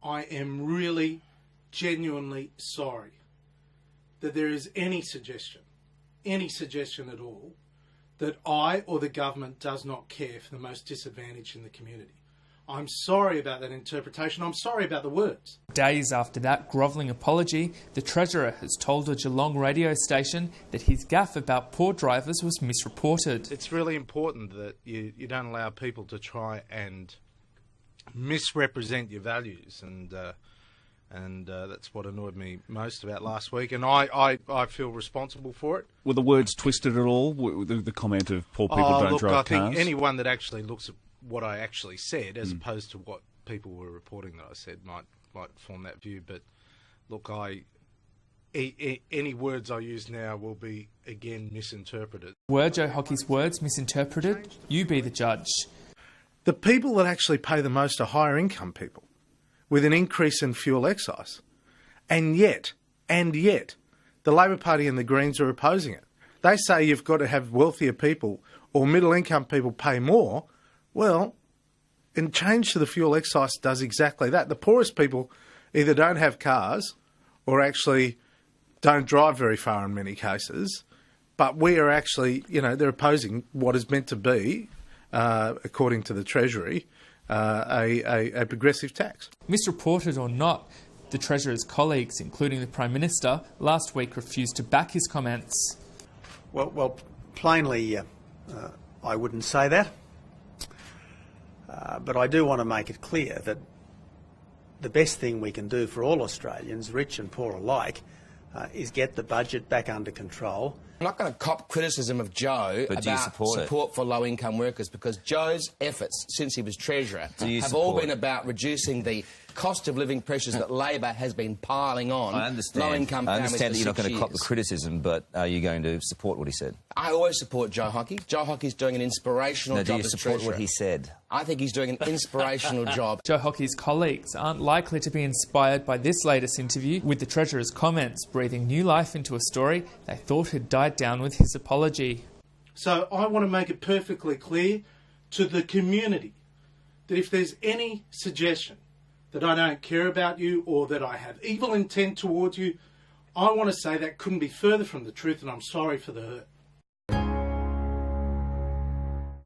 I am really, genuinely sorry that there is any suggestion at all, that I or the government does not care for the most disadvantaged in the community. I'm sorry about that interpretation. I'm sorry about the words. Days after that grovelling apology, the Treasurer has told a Geelong radio station that his gaffe about poor drivers was misreported. It's really important that you don't allow people to try and misrepresent your values, and that's what annoyed me most about last week, and I feel responsible for it. Were the words twisted at all? The comment of poor people don't drive cars? I think anyone that actually looks at what I actually said, as opposed to what people were reporting that I said, might form that view. But look, any words I use now will be again misinterpreted. Were Joe Hockey's words misinterpreted? You be the judge. The people that actually pay the most are higher income people, with an increase in fuel excise, and yet, the Labor Party and the Greens are opposing it. They say you've got to have wealthier people or middle income people pay more. Well, and change to the fuel excise does exactly that. The poorest people either don't have cars or actually don't drive very far in many cases, but we are actually, they're opposing what is meant to be, according to the Treasury, a progressive tax. Misreported or not, the Treasurer's colleagues, including the Prime Minister, last week refused to back his comments. Well, plainly, I wouldn't say that. But I do want to make it clear that the best thing we can do for all Australians, rich and poor alike, is get the budget back under control. I'm not going to cop criticism of Joe about support for low-income workers, because Joe's efforts since he was Treasurer have all been about reducing the cost of living pressures that Labor has been piling on low-income families. I understand that you're not going to cop the criticism, but are you going to support what he said? I always support Joe Hockey. Joe Hockey's doing an inspirational job as Treasurer. Do you support what he said? I think he's doing an inspirational job. Joe Hockey's colleagues aren't likely to be inspired by this latest interview, with the Treasurer's comments breathing new life into a story they thought had died down with his apology. So I want to make it perfectly clear to the community that if there's any suggestion that I don't care about you or that I have evil intent towards you, I want to say that couldn't be further from the truth, and I'm sorry for the hurt.